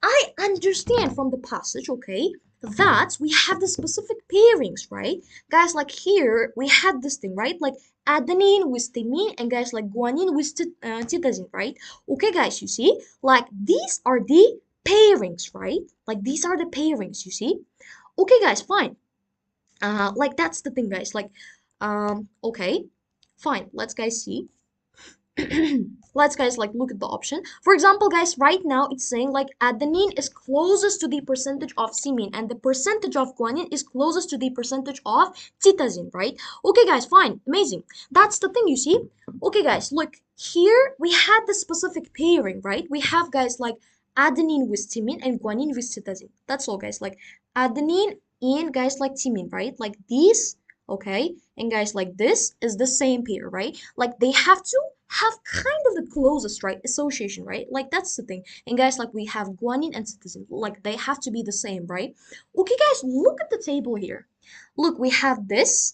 I understand from the passage, okay, that we have the specific pairings, right? Guys, like here we had this thing, right? Like adenine with thymine, and guys, like guanine with cytosine, right? Okay, guys, you see, like these are the pairings, right? Like these are the pairings, you see. Okay, guys, fine. Like that's the thing, guys. Like, okay, fine. Let's guys see. Let's guys like look at the option. For example, guys, right now it's saying like adenine is closest to the percentage of thymine and the percentage of guanine is closest to the percentage of cytosine, right? Okay, guys, fine, amazing. That's the thing, you see. Okay, guys, look here. We had the specific pairing, right? We have, guys, like adenine with thymine and guanine with cytosine. That's all, guys. Like adenine and, guys, like thymine, right? Like these, okay, and guys, like this is the same pair, right? Like they have to have kind of the closest, right, association, right? Like that's the thing. And guys, like we have guanine and cytosine, like they have to be the same, right? Okay, guys, look at the table here. Look, we have this,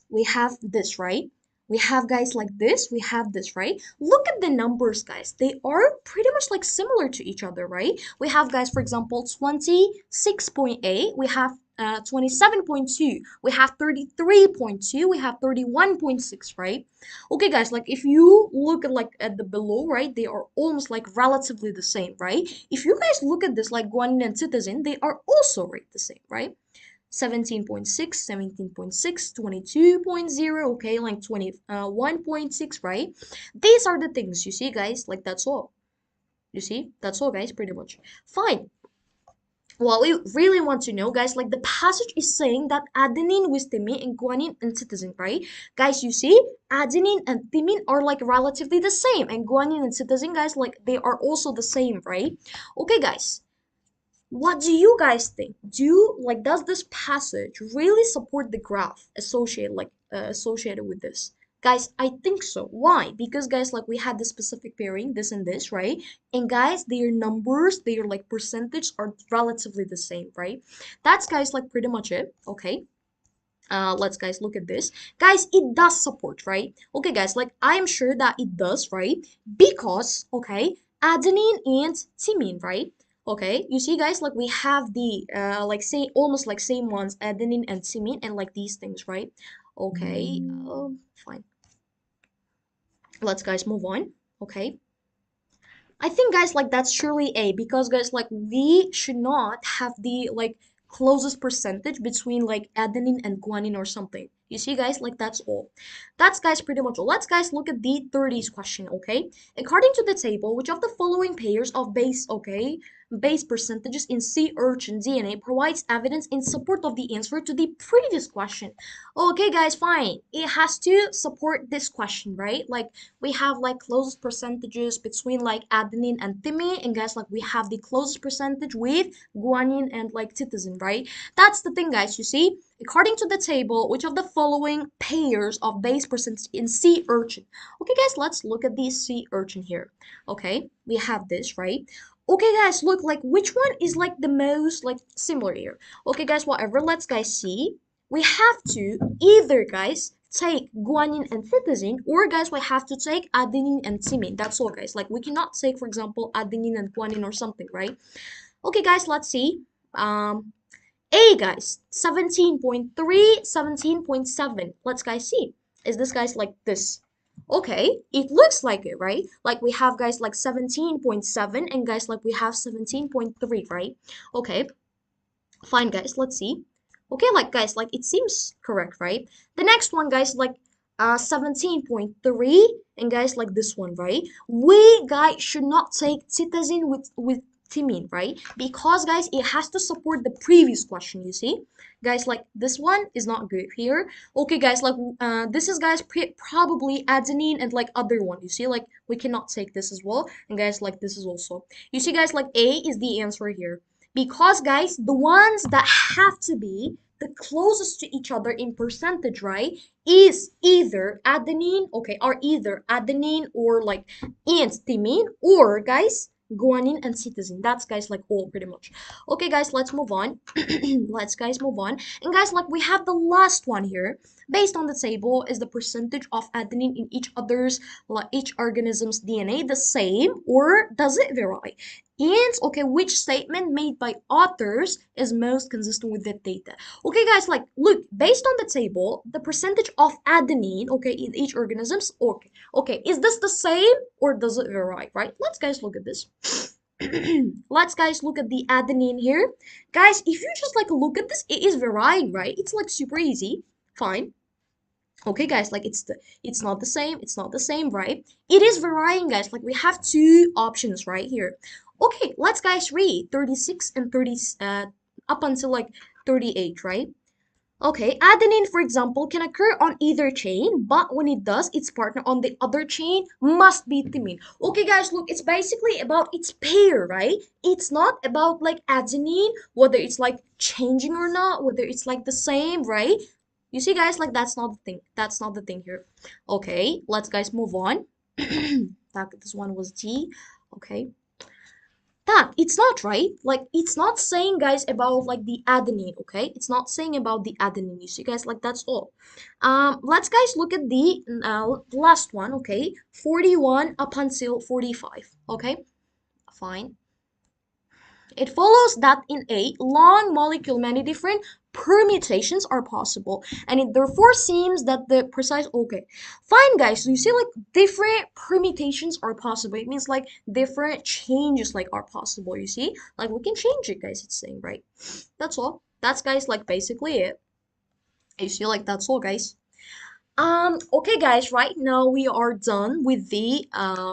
right? We have, guys, like this, we have this, right? Look at the numbers, guys. They are pretty much like similar to each other, right? We have, guys, for example, 26.8, we have 27.2, we have 33.2, we have 31.6, right? Okay, guys, like if you look at like at the below, right, they are almost like relatively the same, right? If you guys look at this like guanine and cytosine, they are also right the same, right? 17.6, 17.6, 22.0, okay, like 21.6, right? These are the things, you see, guys, like that's all. You see, that's all, guys, pretty much. Fine. Well, we really want to know, guys, like the passage is saying that adenine with thymine and guanine and cytosine, right? Guys, you see, adenine and thymine are like relatively the same, and guanine and cytosine, guys, like they are also the same, right? Okay, guys, what do you guys think? Does this passage really support the graph associated with this? Guys, I think so. Why? Because, guys, like we had the specific pairing, this and this, right? And guys, their numbers, their like percentage are relatively the same, right? That's, guys, like pretty much it. Okay. Let's, guys, look at this. Guys, it does support, right? Okay, guys, like I'm sure that it does, right? Because, okay, adenine and thymine, right? Okay, you see, guys, like we have the like say almost like same ones, adenine and thymine, and like these things, right? Okay, fine. Let's, guys, move on. Okay. I think, guys, like that's surely A, because, guys, like we should not have the like closest percentage between like adenine and guanine or something. You see, guys, like that's all. That's, guys, pretty much all. Let's, guys, look at the 30s question, okay? According to the table, which of the following pairs of base, okay, base percentages in sea urchin DNA provides evidence in support of the answer to the previous question? Okay, guys, fine. It has to support this question, right? Like we have like closest percentages between like adenine and thymine, and guys, like we have the closest percentage with guanine and like cytosine, right? That's the thing, guys, you see. According to the table, which of the following pairs of base percentage in sea urchin? Okay, guys, let's look at the sea urchin here. Okay, we have this, right? Okay, guys, look, like which one is like the most like similar here? Okay, guys, whatever, let's, guys, see. We have to either, guys, take guanine and cytosine, or, guys, we have to take adenine and thymine. That's all, guys. Like we cannot take, for example, adenine and guanine or something, right? Okay, guys, let's see. A, guys, 17.3, 17.7. Let's, guys, see. Is this, guys, like this? Okay, it looks like it, right? Like we have, guys, like 17.7, and, guys, like we have 17.3, right? Okay, fine, guys, let's see. Okay, like, guys, like it seems correct, right? The next one, guys, like 17.3, and, guys, like this one, right? We, guys, should not take cytosine with thymine, right? Because, guys, it has to support the previous question, you see? Guys, like this one is not good here. Okay, guys, like this is, guys, probably adenine and like other one, you see? Like we cannot take this as well, and, guys, like this is also. You see, guys, like A is the answer here. Because, guys, the ones that have to be the closest to each other in percentage, right, is either adenine, okay, are either adenine or like and thymine, or guys, guanine and cytosine. That's guys like all pretty much. Okay, guys, let's move on. Let's guys move on. And guys, like we have the last one here. Based on the table, is the percentage of adenine in each other's, like each organism's DNA the same, or does it vary? And okay, which statement made by authors is most consistent with the data? Okay, guys, like look, based on the table, the percentage of adenine, okay, in each organisms, okay, is this the same or does it vary, right? Let's guys look at this. Let's guys look at the adenine here. Guys, if you just like look at this, it is varying, right? It's like super easy. Fine. Okay, guys, like it's not the same, it's not the same, right? It is varying, guys. Like we have two options right here. Okay, let's guys read 36 and 30 up until like 38, right? Okay, adenine, for example, can occur on either chain, but when it does, its partner on the other chain must be thymine. Okay, guys, look, it's basically about its pair, right? It's not about like adenine, whether it's like changing or not, whether it's like the same, right? You see, guys, like that's not the thing. That's not the thing here. Okay, let's guys move on. This one was D. Okay. That it's not right. Like it's not saying guys about like the adenine, okay? It's not saying about the adenine. You see guys, like that's all. Let's guys look at the last one, okay? 41 up until 45, okay? Fine. It follows that in a long molecule, many different permutations are possible, and it therefore seems that the precise, okay, fine, guys. So you see, like different permutations are possible. It means like different changes like are possible. You see, like we can change it, guys. It's saying right. That's all. That's guys, like basically it. You see, like that's all, guys. Okay, guys, right now we are done with the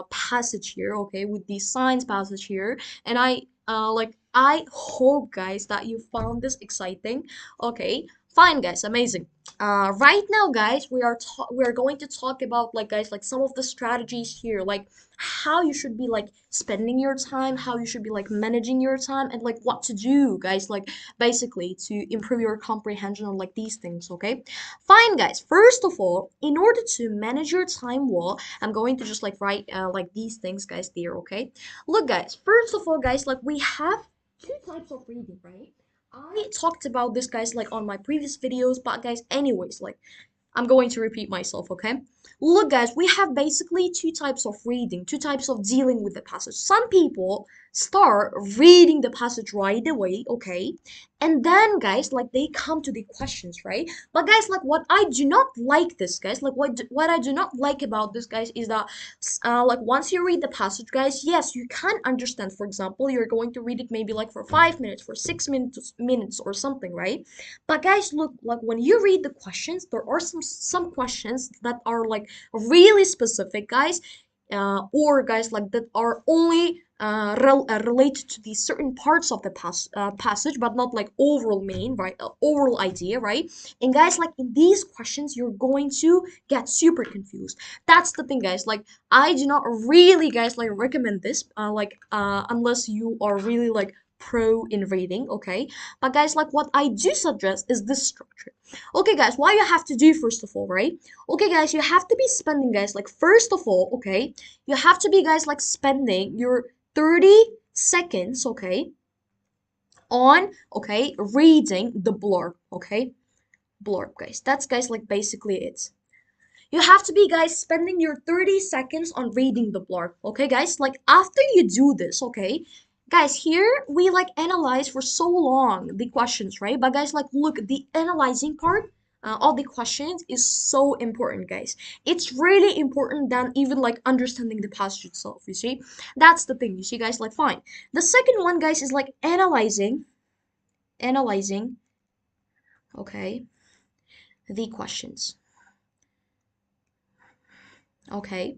passage here, okay, with the science passage here, and I hope, guys, that you found this exciting. Okay, fine, guys, amazing. Right now, guys, we are going to talk about like guys like some of the strategies here, like how you should be like spending your time, how you should be like managing your time, and like what to do, guys, like basically to improve your comprehension on like these things, okay? Fine, guys. First of all, in order to manage your time well, I'm going to just like write like these things, guys, there, okay? Look, guys. First of all, guys, like we have two types of reading, right? I talked about this, guys, like on my previous videos, but guys, anyways, like I'm going to repeat myself, okay? Look, guys, we have basically two types of reading, two types of dealing with the passage. Some people start reading the passage right away, okay? And then, guys, like they come to the questions, right? But guys, like what I do not like this, guys, like what I do not like about this, guys, is that like once you read the passage, guys, yes, you can understand. For example, you're going to read it maybe like for 5 minutes, for 6 minutes or something, right? But guys, look, like when you read the questions, there are some questions that are like really specific, guys, or guys like that are only related to these certain parts of the passage, but not like overall main, right? Overall idea, right? And guys, like in these questions, you're going to get super confused. That's the thing, guys. Like I do not really, guys, like recommend this, unless you are really like pro in reading, okay? But guys, like what I do suggest is this structure. Okay, guys, what you have to do first of all, right? Okay, guys, you have to be spending, guys, like first of all, okay, you have to be, guys, like spending your 30 seconds, okay, on, okay, reading the blurb, okay? Blurb, guys. That's, guys, like basically it. You have to be, guys, spending your 30 seconds on reading the blurb, okay, guys? Like after you do this, okay, guys, here we like analyze for so long the questions, right? But guys, like look, the analyzing part of the questions is so important, guys. It's really important than even like understanding the passage itself, you see? That's the thing, you see, guys, like fine. The second one, guys, is like analyzing, okay, the questions, okay?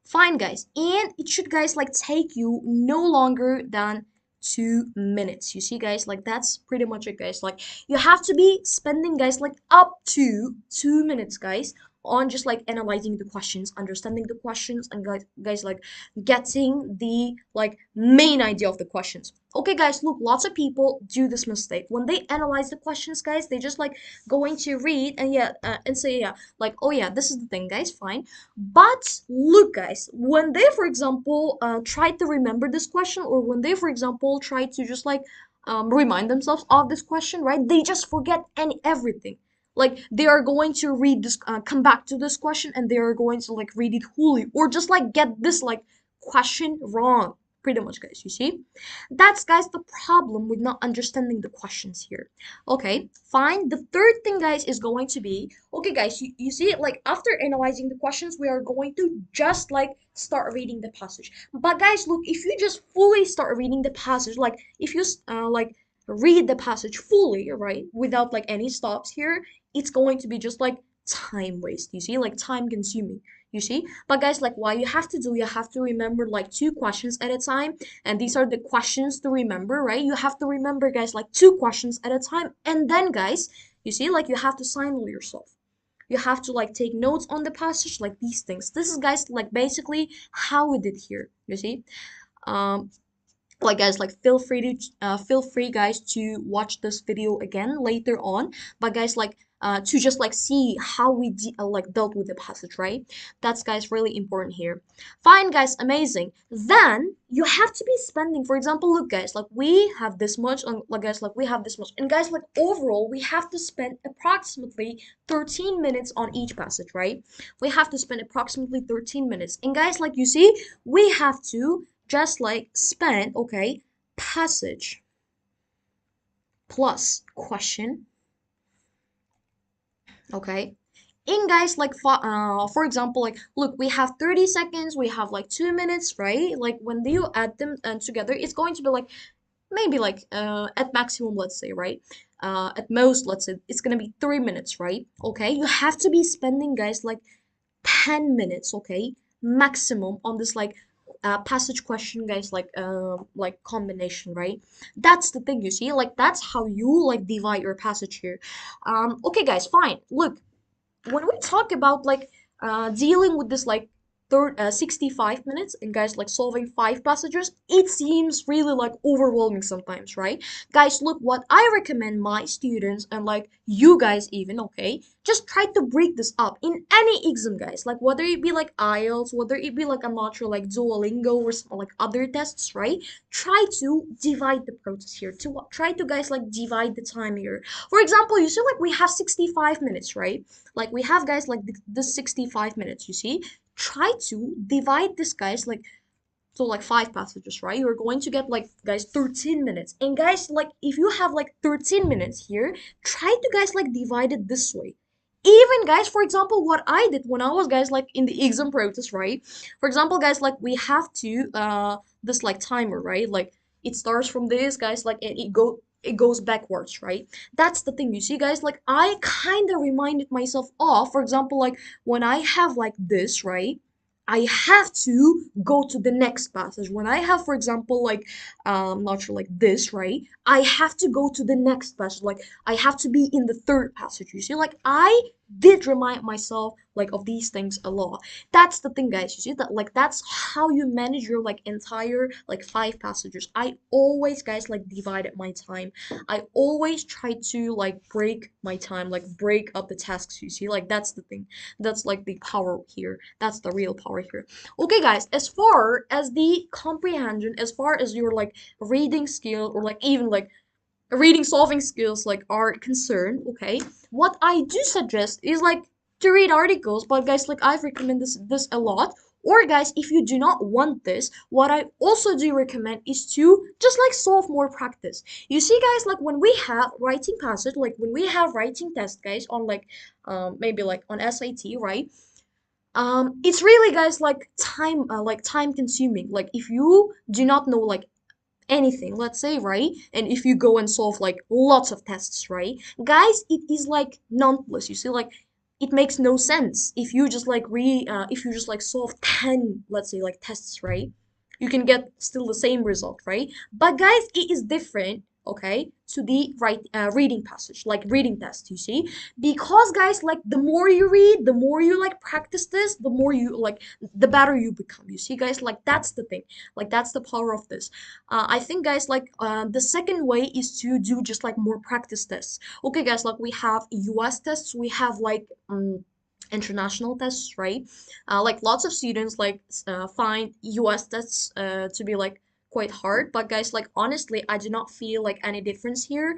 Fine, guys. And it should, guys, like take you no longer than 2 minutes. You see, guys, like that's pretty much it, guys. Like you have to be spending, guys, like up to 2 minutes, guys, on just like analyzing the questions, understanding the questions, and guys like getting the like main idea of the questions. Okay, guys, look, lots of people do this mistake when they analyze the questions, guys. They just like going to read and and say like, oh yeah, this is the thing, guys, fine. But look, guys, when they, for example, try to remember this question, or when they, for example, try to just like remind themselves of this question, right? They just forget everything. Like they are going to read this, come back to this question, and they are going to like read it wholly, or just like get this like question wrong. Pretty much, guys. You see, that's guys the problem with not understanding the questions here. Okay, fine. The third thing, guys, is going to be okay, guys. You see, like after analyzing the questions, we are going to just like start reading the passage. But guys, look, if you just fully start reading the passage, like if you like read the passage fully, right, without like any stops here, it's going to be just like time waste. You see, like time consuming. You see, but guys, like what you have to do, you have to remember like two questions at a time, and these are the questions to remember, right? You have to remember, guys, like two questions at a time, and then, guys, you see, like you have to simul yourself. You have to like take notes on the passage, like these things. This is, guys, like basically how we did here. You see, um, like guys, like feel free, guys, to watch this video again later on, but guys, like to just like see how we like dealt with the passage, right? That's, guys, really important here. Fine, guys, amazing. Then you have to be spending, for example, look, guys, like we have this much on, like guys, like we have this much, and guys, like overall we have to spend approximately 13 minutes on each passage, right? We have to spend approximately 13 minutes, and guys, like you see, we have to just like spend, okay, passage plus question, okay. In, guys, like for example, like look, we have 30 seconds, we have like 2 minutes, right? Like when you add them together, it's going to be like maybe like at maximum, let's say, right, at most, let's say it's gonna be 3 minutes, right? Okay, you have to be spending, guys, like 10 minutes, okay, maximum on this like passage question, guys, like combination, right? That's the thing, you see, like that's how you like divide your passage here. Okay, guys, fine. Look, when we talk about like dealing with this like 65 minutes, and guys, like solving five passages, it seems really like overwhelming sometimes, right? Guys, look, what I recommend my students, and like you guys even, okay, just try to break this up in any exam, guys, like whether it be like IELTS, whether it be like, I'm not sure, like Duolingo or some like other tests, right? Try to divide the process here, to try to, guys, like divide the time here. For example, you see, like we have 65 minutes, right? Like we have, guys, like this 65 minutes, you see, try to divide this, guys, like so like five passages, right? You're going to get like, guys, 13 minutes. And guys, like if you have like 13 minutes here, try to, guys, like divide it this way. Even, guys, for example, what I did when I was, guys, like in the exam process, right? For example, guys, like we have to this like timer, right? Like it starts from this, guys, like and it goes backwards, right? That's the thing. You see, guys, like I kind of reminded myself of, for example, like when I have like this, right? I have to go to the next passage. When I have, for example, like, not sure, like this, right? I have to go to the next passage. Like, I have to be in the third passage. You see, like, I did remind myself, like, of these things a lot. That's the thing, guys. You see that, like, that's how you manage your, like, entire, like, five passages. I always, guys, like, divided my time. I always try to, like, break my time, like, break up the tasks. You see, like, that's the thing. That's like the power here. That's the real power here. Okay, guys, as far as the comprehension, as far as your like reading skill, or like even like reading solving skills like are concerned, okay, what I do suggest is like to read articles, but guys, like I've recommended this a lot. Or guys, if you do not want this, what I also do recommend is to just like solve more practice. You see, guys, like when we have writing passage, like when we have writing test, guys, on like maybe like on SAT, right? It's really, guys, like time consuming. Like if you do not know like anything, let's say, right, and if you go and solve like lots of tests, right, guys, it is like nonetheless. You see, like it makes no sense if you just like if you just like solve 10, let's say, like tests, right? You can get still the same result, right? But guys, it is different okay, to the reading passage, like reading test, you see? Because guys, like the more you read, the more you like practice this, the more you like, the better you become. You see, guys, like that's the thing. Like that's the power of this. I think, guys, like the second way is to do just like more practice tests. Okay, guys, like we have US tests, we have like international tests, right? Like lots of students like find US tests to be like quite hard, but guys, like honestly, I do not feel like any difference here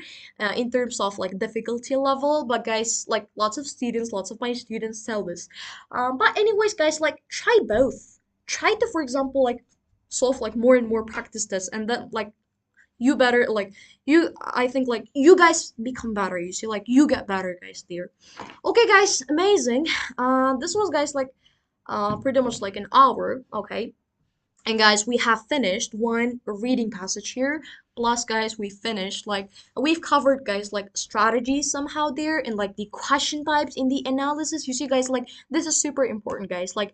in terms of like difficulty level. But guys, like lots of students, lots of my students tell this. But anyways, guys, like try both. Try to, for example, like solve like more and more practice tests, and then like you better like you I think like you guys become better, you see, like you get better, guys, there. Okay, guys, amazing. This was, guys, like pretty much like an hour, okay? And guys, we have finished one reading passage here. Plus, guys, we finished like we've covered, guys, like strategies somehow there, and like the question types in the analysis. You see, guys, like this is super important, guys. Like,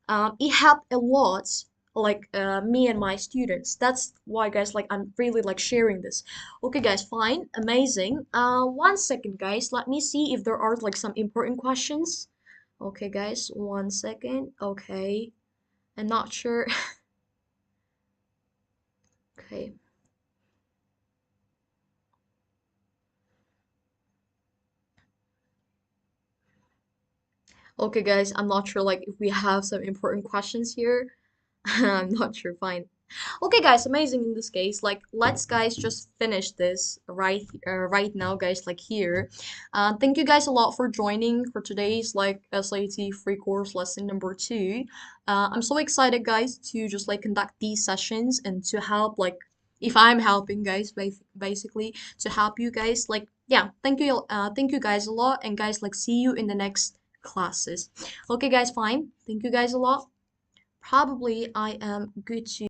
it helped a lot. Like me and my students. That's why, guys, like I'm really like sharing this. Okay, guys, fine, amazing. 1 second, guys. Let me see if there are like some important questions. Okay, guys, 1 second. Okay, I'm not sure. Okay. Okay, guys, I'm not sure like if we have some important questions here. I'm not sure. Fine. Okay, guys, amazing in this case. Like, let's guys just finish this right now, guys. Like here. Thank you guys a lot for joining for today's like SAT free course lesson number 2. I'm so excited, guys, to just like conduct these sessions and to help like if I'm helping, guys, basically to help you guys. Like, yeah, thank you guys a lot, and guys, like see you in the next classes. Okay, guys, fine. Thank you guys a lot. Probably I am good to